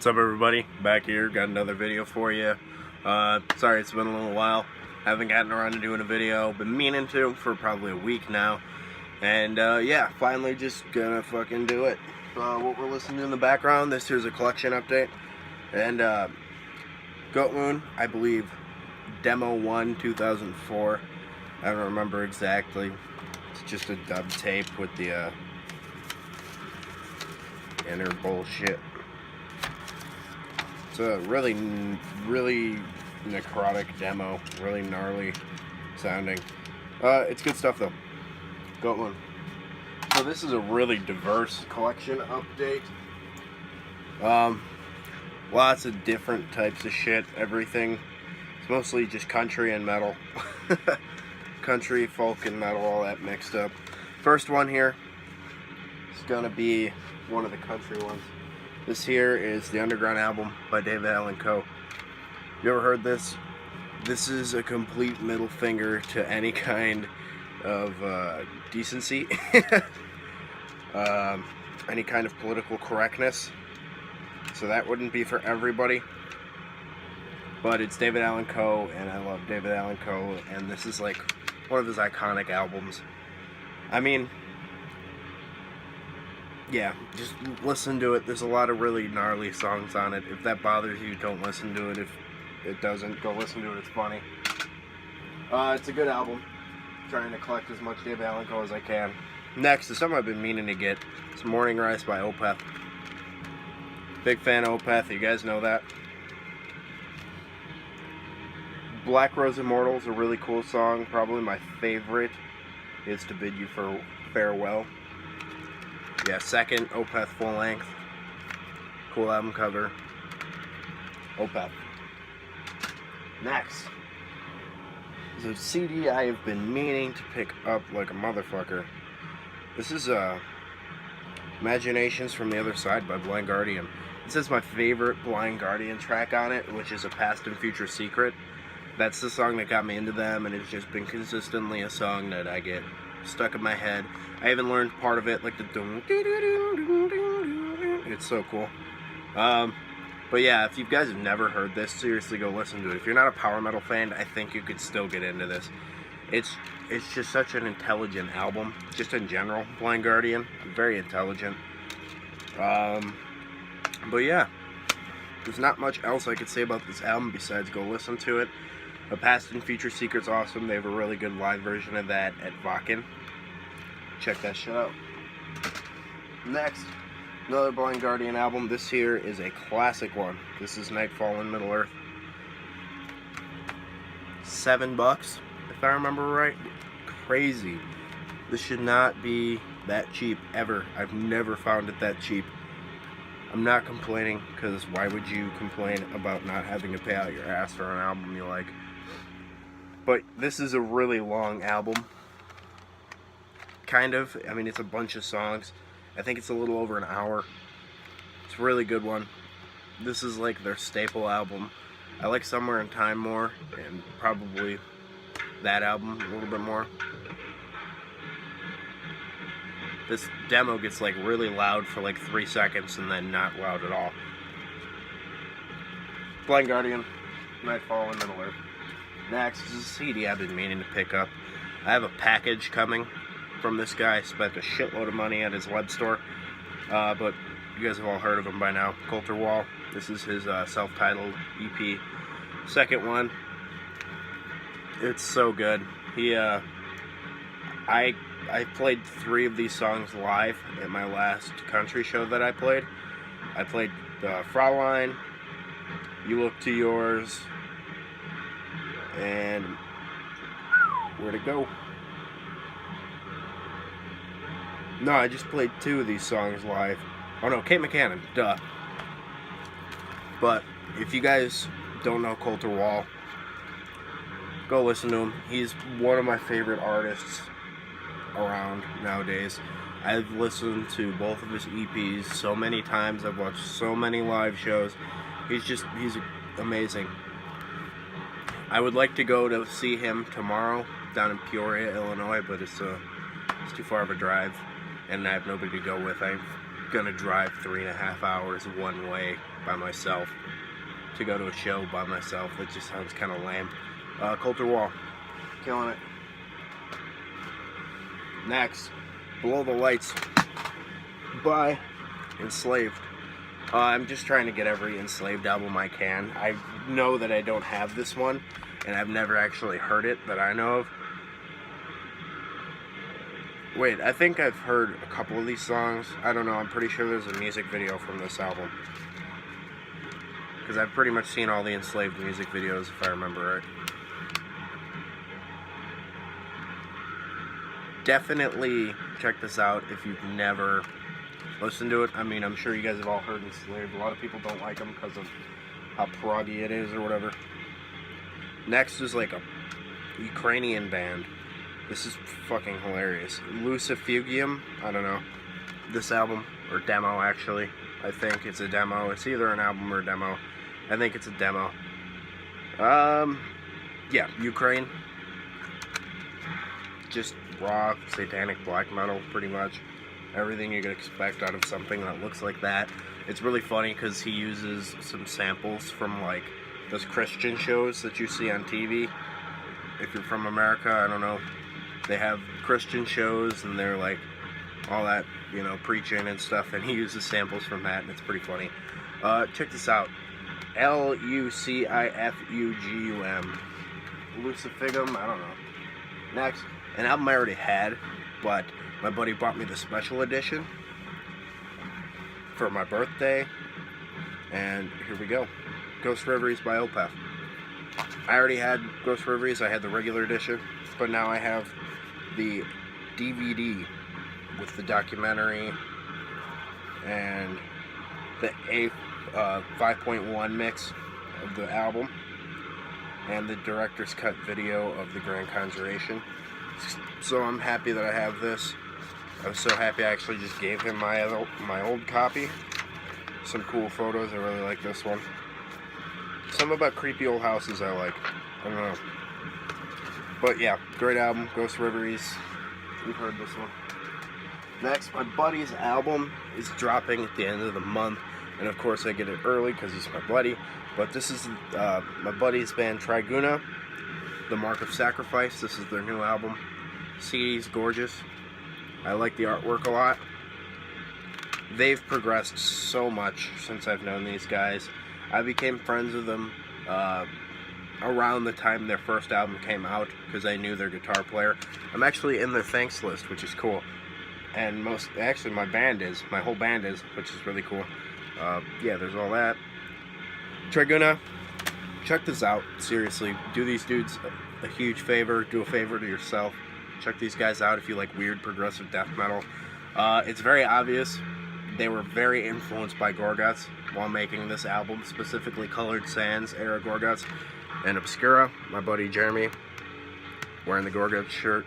What's up, everybody? Back here, got another video for you. Sorry it's been a little while. Haven't gotten around to doing a video. Been meaning to for probably a week now. And yeah, finally just gonna fucking do it. What we're listening to in the background, this here's a collection update. And Goatmoon, I believe, Demo 1, 2004. I don't remember exactly. It's just a dub tape with the inner bullshit. It's a really necrotic demo, really gnarly sounding. It's good stuff though. Goatmoon. So this is a really diverse collection update. Lots of different types of shit, everything. It's mostly just country and metal. Country, folk, and metal, all that mixed up. First one here is gonna be one of the country ones. This here is the Underground album by David Allan Coe. You ever heard this? This is a complete middle finger to any kind of decency, any kind of political correctness. So that wouldn't be for everybody. But it's David Allan Coe, and I love David Allan Coe, and this is like one of his iconic albums. I mean, yeah, just listen to it. There's a lot of really gnarly songs on it. If that bothers you, don't listen to it. If it doesn't, go listen to it. It's funny. It's a good album. I'm trying to collect as much David Allan Coe as I can. Next is something I've been meaning to get. It's Morning Rise by Opeth. Big fan of Opeth. You guys know that. Black Rose Immortal is a really cool song. Probably my favorite is To Bid You Farewell. Yeah, second Opeth full length. Cool album cover. Opeth. Next is a CD I have been meaning to pick up like a motherfucker. This is Imaginations from the Other Side by Blind Guardian. This is my favorite Blind Guardian track on it, which is A Past and Future Secret. That's the song that got me into them, and it's just been consistently a song that I get stuck in my head. I even learned part of it, like the dum doo doo doo doo doo. It's so cool. But yeah, if you guys have never heard this, seriously go listen to it. If you're not a power metal fan, I think you could still get into this. It's just such an intelligent album, just in general. Blind Guardian, very intelligent. But yeah, there's not much else I could say about this album besides go listen to it. A Past and Future Secret's awesome. They have a really good live version of that at Wacken. Check that shit out. Next, another Blind Guardian album. This here is a classic one. This is Nightfall in Middle Earth. $7, if I remember right. Crazy. This should not be that cheap, ever. I've never found it that cheap. I'm not complaining, because why would you complain about not having to pay out your ass for an album you like? But this is a really long album. Kind of. I mean, it's a bunch of songs. I think it's a little over an hour. It's a really good one. This is like their staple album. I like Somewhere in Time more, and probably that album a little bit more. This demo gets like really loud for like 3 seconds and then not loud at all. Blind Guardian, Nightfall in Middle Earth. Next is a CD I've been meaning to pick up. I have a package coming from this guy. Spent a shitload of money at his web store. But you guys have all heard of him by now. Colter Wall. This is his self-titled EP. Second one. It's so good. I played 3 of these songs live at my last country show that I played. I played Fraulein, You Look to Yours, and where'd it go? No, I just played 2 of these songs live. Oh no, Kate McCannon, duh. But if you guys don't know Colter Wall, go listen to him. He's one of my favorite artists around nowadays. I've listened to both of his EPs so many times. I've watched so many live shows. He's amazing. I would like to go to see him tomorrow down in Peoria, Illinois, but it's too far of a drive, and I have nobody to go with. I gonna drive 3.5 hours one way by myself to go to a show by myself. It just sounds kind of lame. Colter Wall, killing it. Next, Below the Lights by Enslaved. I'm just trying to get every Enslaved album I can. I know that I don't have this one, and I've never actually heard it that I know of. Wait, I think I've heard a couple of these songs. I don't know, I'm pretty sure there's a music video from this album. Because I've pretty much seen all the Enslaved music videos, if I remember right. Definitely check this out if you've never listened to it. I mean, I'm sure you guys have all heard Enslaved. A lot of people don't like them because of how proggy it is or whatever. Next is like a Ukrainian band. This is fucking hilarious. Lucifugium, I don't know. This album, or demo actually. I think it's a demo. It's either an album or a demo. I think it's a demo. Yeah, Ukraine. Just raw, satanic black metal, pretty much. Everything you could expect out of something that looks like that. It's really funny because he uses some samples from like those Christian shows that you see on TV. If you're from America, I don't know. They have Christian shows and they're like all that, you know, preaching and stuff, and he uses samples from that, and it's pretty funny. Check this out. Lucifugum. Lucifugum, I don't know. Next, an album I already had, but my buddy bought me the special edition for my birthday, and here we go. Ghost Reveries by Opeth. I already had Ghost Reveries, I had the regular edition, but now I have the DVD with the documentary and the 5.1 mix of the album and the director's cut video of the Grand Conjuration. So I'm happy that I have this. I was so happy I actually just gave him my old copy. Some cool photos, I really like this one. Some about creepy old houses I like. I don't know. But yeah, great album, Ghost Reveries. You've heard this one. Next, my buddy's album is dropping at the end of the month. And of course I get it early because he's my buddy. But this is my buddy's band Triguna, The Mark of Sacrifice. This is their new album. CD's gorgeous. I like the artwork a lot. They've progressed so much since I've known these guys. I became friends with them around the time their first album came out because I knew their guitar player. I'm actually in their thanks list, which is cool. And my whole band is, which is really cool. Yeah, there's all that. Triguna, check this out. Seriously, do these dudes a huge favor. Do a favor to yourself. Check these guys out if you like weird progressive death metal. It's very obvious they were very influenced by Gorguts while making this album, specifically Colored Sands era Gorguts and Obscura. My buddy Jeremy wearing the Gorguts shirt.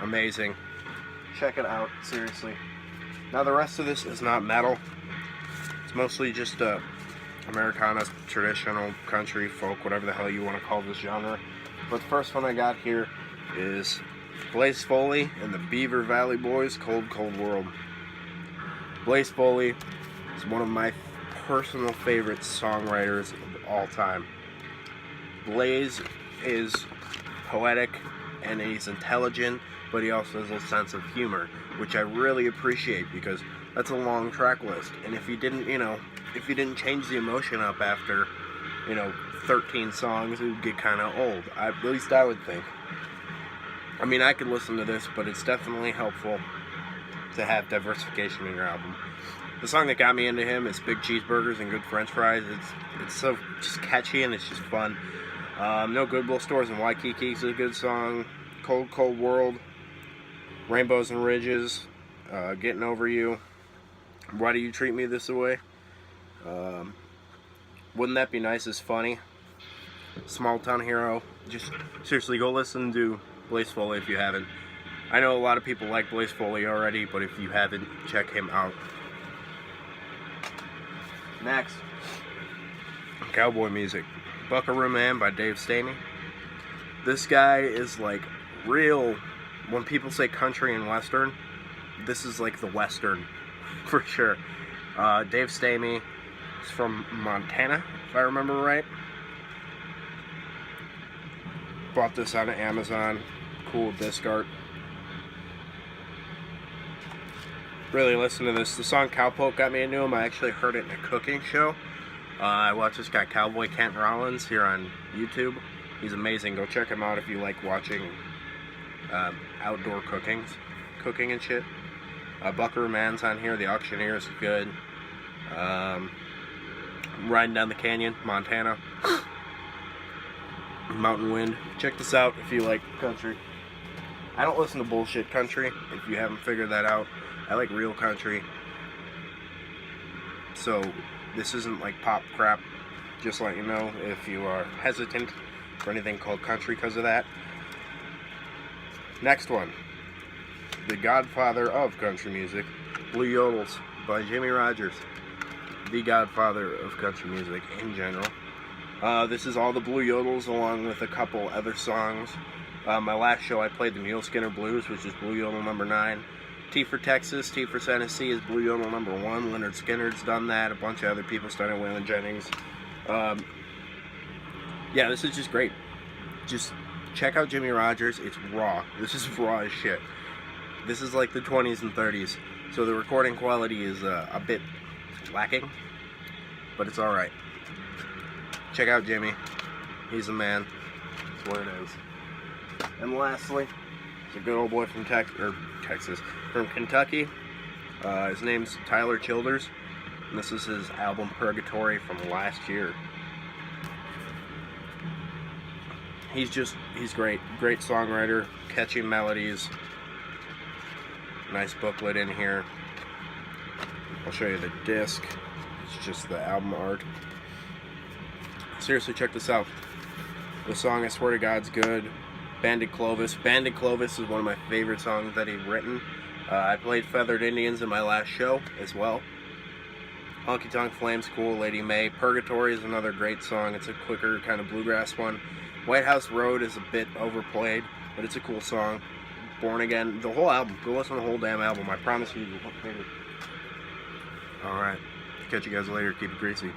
Amazing. Check it out, seriously. Now the rest of this is not metal. It's mostly just Americana, traditional, country, folk, whatever the hell you want to call this genre. But the first one I got here is Blaze Foley and the Beaver Valley Boys, Cold Cold World. Blaze Foley is one of my personal favorite songwriters of all time. Blaze is poetic and he's intelligent, but he also has a sense of humor, which I really appreciate because that's a long track list. And if you didn't, if you didn't change the emotion up after, 13 songs, it would get kind of old. At least I would think. I mean, I could listen to this, but it's definitely helpful to have diversification in your album. The song that got me into him is Big Cheeseburgers and Good French Fries. It's so just catchy and it's just fun. No Goodwill Stores in Waikiki is a good song. Cold Cold World, Rainbows and Ridges, Getting Over You, Why Do You Treat Me This Way? Wouldn't That Be Nice is funny. Small Town Hero. Just seriously go listen to Blaze Foley if you haven't. I know a lot of people like Blaze Foley already, but if you haven't, check him out. Next, cowboy music. Buckaroo Man by Dave Stamey. This guy is like real. When people say country and western, this is like the western for sure. Dave Stamey is from Montana, if I remember right. Bought this on Amazon. Cool disc art. Really listen to this. The song Cowpoke got me into him. I actually heard it in a cooking show. I watched this guy Cowboy Kent Rollins here on YouTube. He's amazing. Go check him out if you like watching outdoor cooking and shit. Buckaroo Man's on here. The Auctioneer is good. Riding Down the Canyon, Montana. Mountain Wind. Check this out if you like country. I don't listen to bullshit country, if you haven't figured that out. I like real country. So, this isn't like pop crap. Just let you know if you are hesitant for anything called country because of that. Next one. The godfather of country music, Blue Yodels by Jimmie Rodgers. The godfather of country music in general. This is all the Blue Yodels along with a couple other songs. My last show I played the Mule Skinner Blues, which is Blue Yodel number 9. T for Texas, T for Tennessee is Blue Yodel number 1. Leonard Skinner's done that. A bunch of other people started. Waylon Jennings. Yeah, this is just great. Just check out Jimmie Rodgers. It's raw. This is raw as shit. This is like the 20s and 30s, so the recording quality is a bit lacking, but it's alright. Check out Jimmy. He's a man. That's what it is. And lastly, it's a good old boy from Texas, from Kentucky. His name's Tyler Childers, and this is his album Purgatory from last year. He's great. Great songwriter, catchy melodies. Nice booklet in here. I'll show you the disc. It's just the album art. Seriously, check this out. The song, I swear to God, is good. Banded Clovis. Banded Clovis is one of my favorite songs that he's written. I played Feathered Indians in my last show as well. Honky Tonk Flame's cool. Lady May. Purgatory is another great song. It's a quicker kind of bluegrass one. White House Road is a bit overplayed, but it's a cool song. Born Again, the whole album. Go listen to the whole damn album. I promise you, you'll favorite. Alright. Catch you guys later. Keep it greasy.